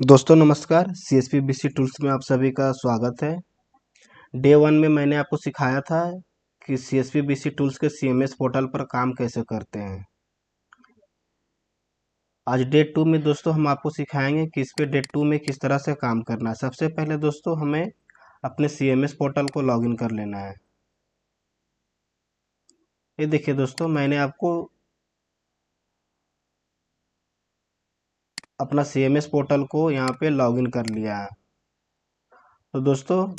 दोस्तों नमस्कार। CSPBC tools में आप सभी का स्वागत है। डे 1 में मैंने आपको सिखाया था कि CSPBC टूल्स के CMS पोर्टल पर काम कैसे करते हैं। आज डे 2 में दोस्तों हम आपको सिखाएंगे कि इस पे डे 2 में किस तरह से काम करना है। सबसे पहले दोस्तों हमें अपने CMS पोर्टल को लॉगिन कर लेना है। ये देखिए दोस्तों, मैंने आपको अपना CMS पोर्टल को यहाँ पे लॉगिन कर लिया है। तो दोस्तों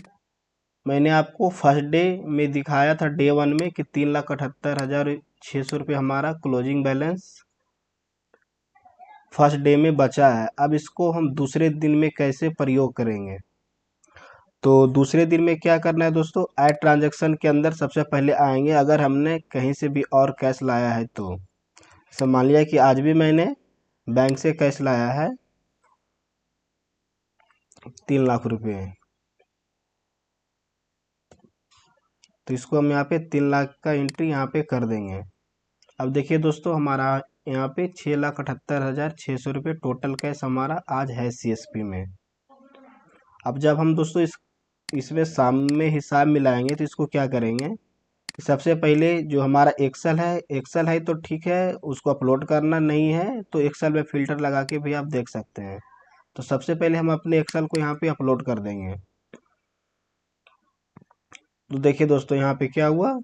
मैंने आपको फर्स्ट डे में दिखाया था डे 1 में कि 3,78,600 रुपये हमारा क्लोजिंग बैलेंस फर्स्ट डे में बचा है। अब इसको हम दूसरे दिन में कैसे प्रयोग करेंगे, तो दूसरे दिन में क्या करना है दोस्तों, ऐड ट्रांजैक्शन के अंदर सबसे पहले आएंगे। अगर हमने कहीं से भी और कैश लाया है तो मान लिया कि आज भी मैंने बैंक से कैश लाया है 3 लाख रुपए, तो इसको हम यहाँ पे 3 लाख का एंट्री यहाँ पे कर देंगे। अब देखिए दोस्तों, हमारा यहाँ पे 6,78,600 रुपये टोटल कैश हमारा आज है CSP में। अब जब हम दोस्तों इसमें शाम में हिसाब मिलाएंगे तो इसको क्या करेंगे, सबसे पहले जो हमारा एक्सेल है तो ठीक है, उसको अपलोड करना नहीं है तो एक्सेल में फिल्टर लगा के भी आप देख सकते हैं। तो सबसे पहले हम अपने एक्सेल को यहाँ पे अपलोड कर देंगे। तो देखिए दोस्तों, यहाँ पे क्या हुआ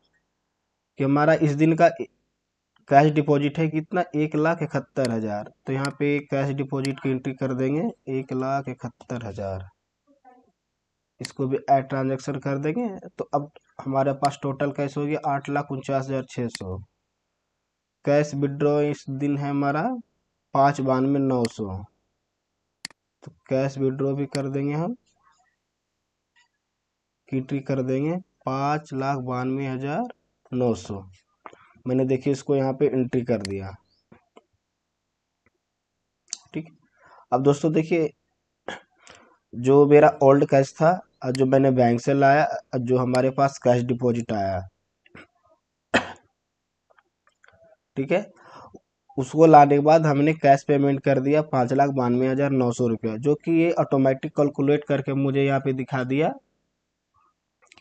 कि हमारा इस दिन का कैश डिपॉजिट है कितना, 1,71,000। तो यहाँ पे कैश डिपॉजिट की एंट्री कर देंगे 1,71,000। इसको भी ऐड ट्रांजैक्शन कर देंगे। तो अब हमारे पास टोटल कैश हो गया 8,49,600। कैश विड्रॉ इस दिन है हमारा 5,92,900। तो कैश विड्रॉ भी कर देंगे हम, एंट्री कर देंगे 5,92,900। मैंने देखिए इसको यहाँ पे एंट्री कर दिया। ठीक। अब दोस्तों देखिए, जो मेरा ओल्ड कैश था और जो मैंने बैंक से लाया और जो हमारे पास कैश डिपॉजिट आया, ठीक है, उसको लाने के बाद हमने कैश पेमेंट कर दिया 5,92,900 रुपया, जो कि ये ऑटोमेटिक कैलकुलेट करके मुझे यहाँ पे दिखा दिया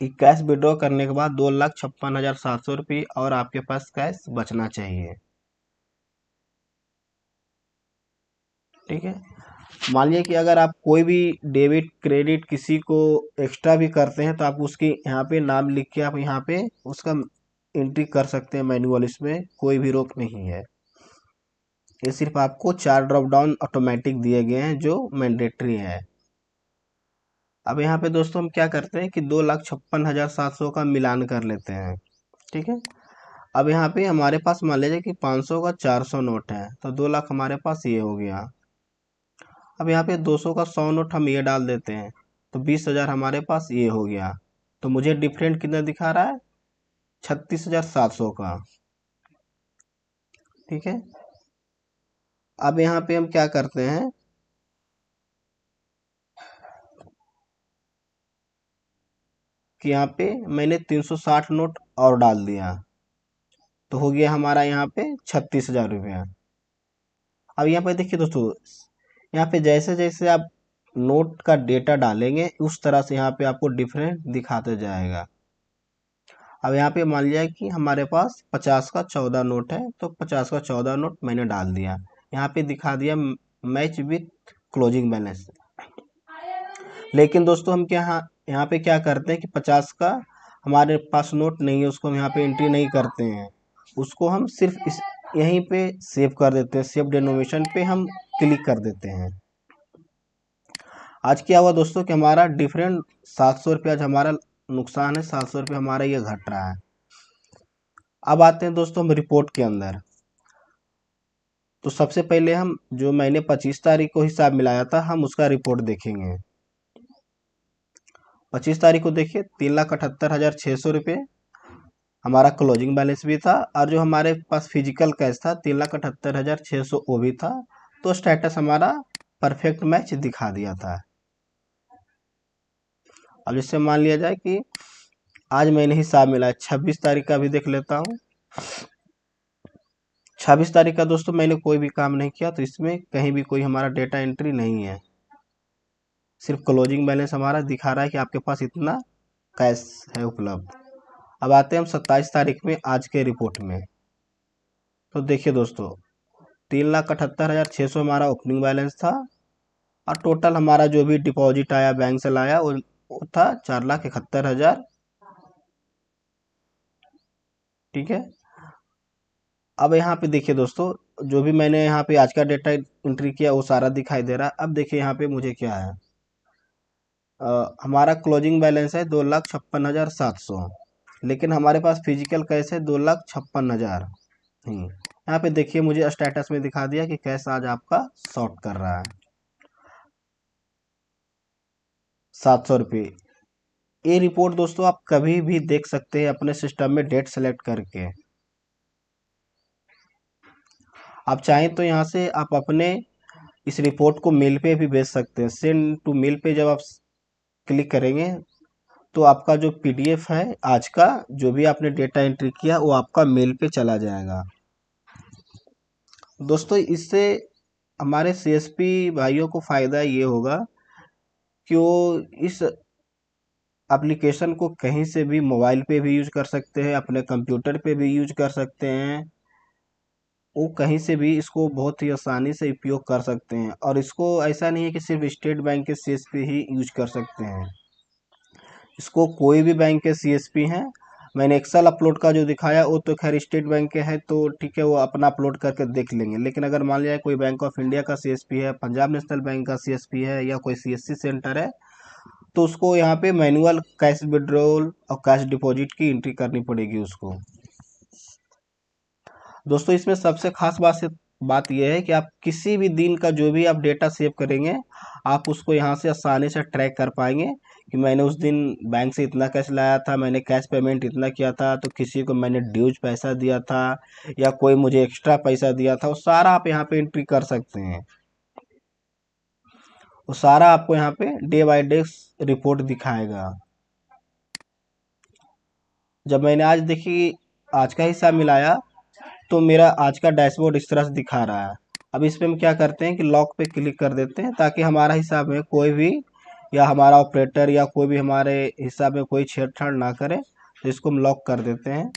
कि कैश विड्रॉ करने के बाद 2,56,700 रुपये और आपके पास कैश बचना चाहिए। ठीक है। मान लीजिए कि अगर आप कोई भी डेबिट क्रेडिट किसी को एक्स्ट्रा भी करते हैं तो आप उसकी यहाँ पे नाम लिख के आप यहाँ पे उसका एंट्री कर सकते हैं मैनुअल, इसमें कोई भी रोक नहीं है। ये सिर्फ आपको 4 ड्रॉप डाउन ऑटोमेटिक दिए गए हैं जो मैंडेटरी है। अब यहाँ पे दोस्तों हम क्या करते हैं कि 2,56,700 का मिलान कर लेते हैं। ठीक है। अब यहाँ पे हमारे पास मान लीजिए कि 500 का 400 नोट है, तो 2 लाख हमारे पास ये हो गया। अब यहाँ पे 200 का 100 नोट हम ये डाल देते हैं, तो 20,000 हमारे पास ये हो गया। तो मुझे डिफरेंट कितना दिखा रहा है, 36,700 का। ठीक है। अब यहाँ पे हम क्या करते हैं कि यहाँ पे मैंने 360 नोट और डाल दिया, तो हो गया हमारा यहाँ पे 36,000 रुपया। अब यहाँ पे देखिए दोस्तों, यहाँ पे जैसे जैसे आप नोट का डेटा डालेंगे उस तरह से यहाँ पे आपको डिफरेंट दिखाते जाएगा। अब यहाँ पे मान लिया कि हमारे पास 50 का 14 नोट है, तो 50 का 14 नोट मैंने डाल दिया, यहाँ पे दिखा दिया मैच विथ क्लोजिंग बैलेंस। लेकिन दोस्तों हम क्या यहाँ पे क्या करते हैं कि 50 का हमारे पास नोट नहीं है, उसको हम यहाँ पे एंट्री नहीं करते हैं, उसको हम सिर्फ इस यहीं पे सेव कर देते हैं, सेव डिनोमिनेशन पे हम क्लिक कर देते हैं। आज क्या हुआ दोस्तों कि हमारा डिफरेंट 700 रुपया आज हमारा नुकसान है, 700 रुपया हमारा ये घट रहा है। अब आते हैं दोस्तों हम रिपोर्ट के अंदर। तो सबसे पहले हम जो मैंने 25 तारीख को हिसाब मिलाया था हम उसका रिपोर्ट देखेंगे। 25 तारीख को देखिए 3,78,600 रुपये हमारा क्लोजिंग बैलेंस भी था, और जो हमारे पास फिजिकल कैश था 3,78,600 वो भी था। तो स्टेटस हमारा परफेक्ट मैच दिखा दिया था। अब इससे मान लिया जाए कि आज मैंने हिसाब मिलाया, 26 तारीख का भी देख लेता हूँ। 26 तारीख का दोस्तों मैंने कोई भी काम नहीं किया, तो इसमें कहीं भी कोई हमारा डेटा एंट्री नहीं है। सिर्फ क्लोजिंग बैलेंस हमारा दिखा रहा है कि आपके पास इतना कैश है उपलब्ध। अब आते हैं हम 27 तारीख में आज के रिपोर्ट में। तो देखिए दोस्तों, 3,78,600 हमारा ओपनिंग बैलेंस था, और टोटल हमारा जो भी डिपॉजिट आया बैंक से लाया वो था 4,71,000। ठीक है। अब यहाँ पे देखिए दोस्तों, जो भी मैंने यहाँ पे आज का डेटा एंट्री किया वो सारा दिखाई दे रहा है। अब देखिए यहाँ पे मुझे क्या है, हमारा क्लोजिंग बैलेंस है 2,56,700, लेकिन हमारे पास फिजिकल कैश है 2,56,000। यहाँ पे देखिए मुझे स्टेटस में दिखा दिया कि कैश आज आपका शॉर्ट कर रहा है 700 रुपये। ये रिपोर्ट दोस्तों आप कभी भी देख सकते हैं अपने सिस्टम में डेट सेलेक्ट करके। आप चाहें तो यहाँ से आप अपने इस रिपोर्ट को मेल पे भी भेज सकते हैं। सेंड टू मेल पे जब आप क्लिक करेंगे तो आपका जो पीडीएफ है आज का, जो भी आपने डेटा एंट्री किया, वो आपका मेल पे चला जाएगा। दोस्तों इससे हमारे सीएसपी भाइयों को फ़ायदा ये होगा कि वो इस एप्लीकेशन को कहीं से भी मोबाइल पे भी यूज कर सकते हैं, अपने कंप्यूटर पे भी यूज कर सकते हैं। वो कहीं से भी इसको बहुत ही आसानी से उपयोग कर सकते हैं, और इसको ऐसा नहीं है कि सिर्फ स्टेट बैंक के सीएसपी ही यूज कर सकते हैं, इसको कोई भी बैंक के सीएसपी हैं। मैंने एक्सेल अपलोड का जो दिखाया वो तो खैर स्टेट बैंक के है, तो ठीक है वो अपना अपलोड करके देख लेंगे। लेकिन अगर मान लिया कोई बैंक ऑफ इंडिया का सीएसपी है, पंजाब नेशनल बैंक का सीएसपी है, या कोई सीएससी सेंटर है, तो उसको यहाँ पे मैनुअल कैश विड्रॉल और कैश डिपॉजिट की एंट्री करनी पड़ेगी उसको। दोस्तों इसमें सबसे खास बात यह है कि आप किसी भी दिन का जो भी आप डेटा सेव करेंगे, आप उसको यहाँ से आसानी से ट्रैक कर पाएंगे कि मैंने उस दिन बैंक से इतना कैश लाया था, मैंने कैश पेमेंट इतना किया था, तो किसी को मैंने ड्यूज पैसा दिया था, या कोई मुझे एक्स्ट्रा पैसा दिया था, वो सारा आप यहाँ पे एंट्री कर सकते हैं। वो सारा आपको यहाँ पे डे बाय डे रिपोर्ट दिखाएगा। जब मैंने आज देखी आज का हिसाब मिलाया, तो मेरा आज का डैशबोर्ड इस तरह से दिखा रहा है। अब इस पे हम क्या करते हैं कि लॉक पे क्लिक कर देते हैं, ताकि हमारा हिसाब में कोई भी, या हमारा ऑपरेटर या कोई भी हमारे हिसाब में कोई छेड़छाड़ ना करे। तो इसको हम लॉक कर देते हैं।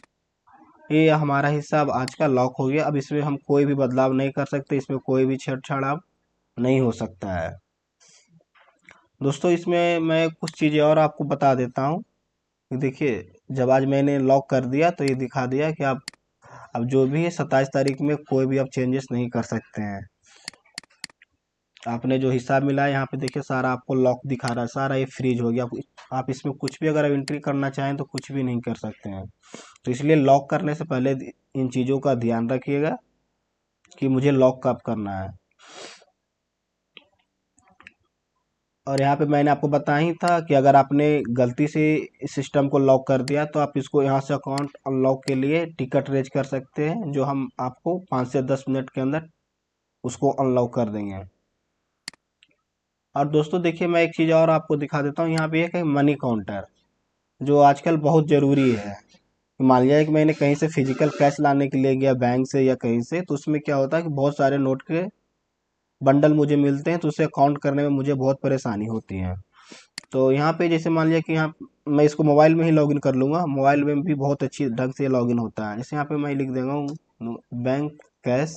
ये हमारा हिसाब आज का लॉक हो गया। अब इसमें हम कोई भी बदलाव नहीं कर सकते, इसमें कोई भी छेड़छाड़ अब नहीं हो सकता है। दोस्तों इसमें मैं कुछ चीज़ें और आपको बता देता हूँ। देखिए जब आज मैंने लॉक कर दिया तो ये दिखा दिया कि आप अब जो भी है 27 तारीख में कोई भी आप चेंजेस नहीं कर सकते हैं। आपने जो हिसाब मिला है यहाँ पे देखिए सारा आपको लॉक दिखा रहा है, सारा ये फ्रीज हो गया। आप इसमें कुछ भी अगर एंट्री करना चाहें तो कुछ भी नहीं कर सकते हैं। तो इसलिए लॉक करने से पहले इन चीज़ों का ध्यान रखिएगा कि मुझे लॉक कब करना है। और यहाँ पे मैंने आपको बताया ही था कि अगर आपने गलती से इस सिस्टम को लॉक कर दिया तो आप इसको यहाँ से अकाउंट अनलॉक के लिए टिकट रेज कर सकते हैं, जो हम आपको 5 से 10 मिनट के अंदर उसको अनलॉक कर देंगे। और दोस्तों देखिए मैं एक चीज़ और आपको दिखा देता हूँ। यहाँ पे एक है मनी काउंटर, जो आजकल बहुत ज़रूरी है। मान लिया कि मैंने कहीं से फिजिकल कैश लाने के लिए गया बैंक से या कहीं से, तो उसमें क्या होता है कि बहुत सारे नोट के बंडल मुझे मिलते हैं, तो उसे काउंट करने में मुझे बहुत परेशानी होती है। तो यहाँ पे जैसे मान लिया कि यहाँ मैं इसको मोबाइल में ही लॉगिन कर लूँगा, मोबाइल में भी बहुत अच्छी ढंग से लॉगिन होता है। जैसे यहाँ पे मैं लिख देगा हूँ बैंक कैश।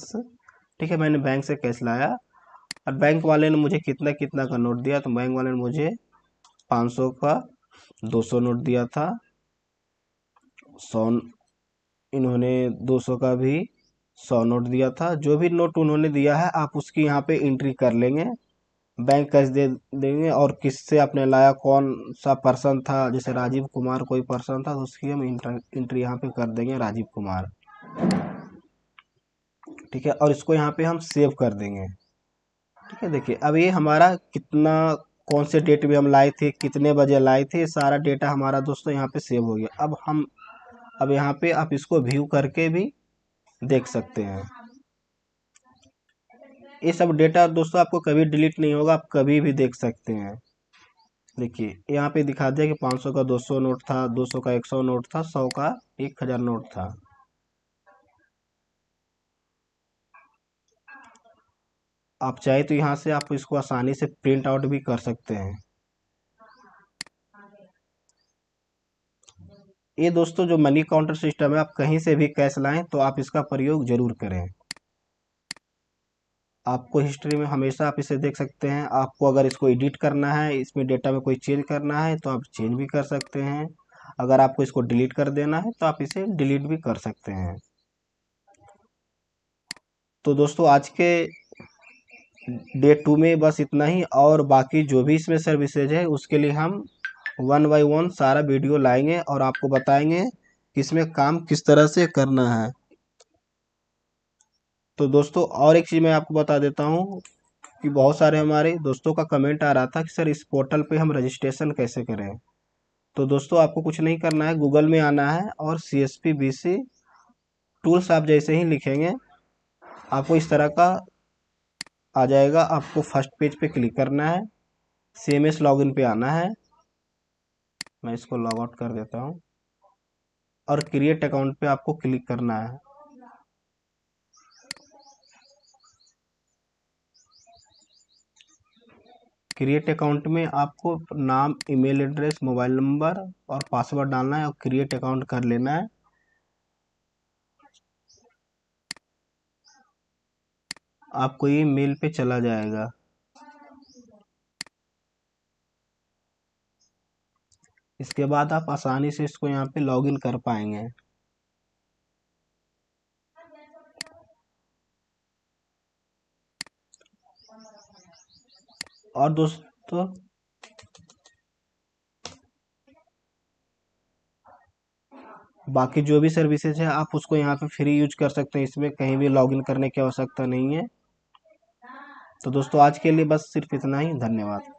ठीक है, मैंने बैंक से कैश लाया, और बैंक वाले ने मुझे कितना कितना का नोट दिया, तो बैंक वाले ने मुझे 500 का 200 नोट दिया था, 100 इन्होंने 200 का भी 100 नोट दिया था। जो भी नोट उन्होंने दिया है आप उसकी यहाँ पे एंट्री कर लेंगे, बैंक कैश दे देंगे, और किससे आपने लाया, कौन सा पर्सन था, जैसे राजीव कुमार कोई पर्सन था तो उसकी हम एंट्री यहाँ पे कर देंगे राजीव कुमार। ठीक है, और इसको यहाँ पे हम सेव कर देंगे। ठीक है, देखिए अब ये हमारा कितना, कौन से डेट में हम लाए थे, कितने बजे लाए थे, सारा डेटा हमारा दोस्तों यहाँ पे सेव हो गया। अब यहाँ पे आप इसको व्यू करके भी देख सकते हैं। ये सब डेटा दोस्तों आपको कभी डिलीट नहीं होगा, आप कभी भी देख सकते हैं। देखिए यहाँ पे दिखा दिया कि 500 का 200 नोट था, 200 का 100 नोट था, 100 का 1000 नोट था। आप चाहे तो यहाँ से आप इसको आसानी से प्रिंट आउट भी कर सकते हैं। ये दोस्तों जो मनी काउंटर सिस्टम है, आप कहीं से भी कैश लाएं तो आप इसका प्रयोग जरूर करें। आपको हिस्ट्री में हमेशा आप इसे देख सकते हैं। आपको अगर इसको एडिट करना है, इसमें डेटा में कोई चेंज करना है तो आप चेंज भी कर सकते हैं। अगर आपको इसको डिलीट कर देना है तो आप इसे डिलीट भी कर सकते हैं। तो दोस्तों आज के डे 2 में बस इतना ही, और बाकी जो भी इसमें सर्विसेज है उसके लिए हम वन बाय वन सारा वीडियो लाएंगे और आपको बताएंगे कि इसमें काम किस तरह से करना है। तो दोस्तों और एक चीज़ मैं आपको बता देता हूँ कि बहुत सारे हमारे दोस्तों का कमेंट आ रहा था कि सर इस पोर्टल पे हम रजिस्ट्रेशन कैसे करें। तो दोस्तों आपको कुछ नहीं करना है, गूगल में आना है और CSP BC टूल्स आप जैसे ही लिखेंगे आपको इस तरह का आ जाएगा। आपको फर्स्ट पेज पे क्लिक करना है, CMS लॉगिन पे आना है। मैं इसको लॉग आउट कर देता हूँ और क्रिएट अकाउंट पे आपको क्लिक करना है। क्रिएट अकाउंट में आपको नाम, ईमेल एड्रेस, मोबाइल नंबर और पासवर्ड डालना है और क्रिएट अकाउंट कर लेना है। आपको ये मेल पे चला जाएगा। इसके बाद आप आसानी से इसको यहाँ पे लॉगिन कर पाएंगे। और दोस्तों बाकी जो भी सर्विसेज है आप उसको यहाँ पे फ्री यूज कर सकते हैं, इसमें कहीं भी लॉगिन करने की आवश्यकता नहीं है। तो दोस्तों आज के लिए बस सिर्फ इतना ही, धन्यवाद।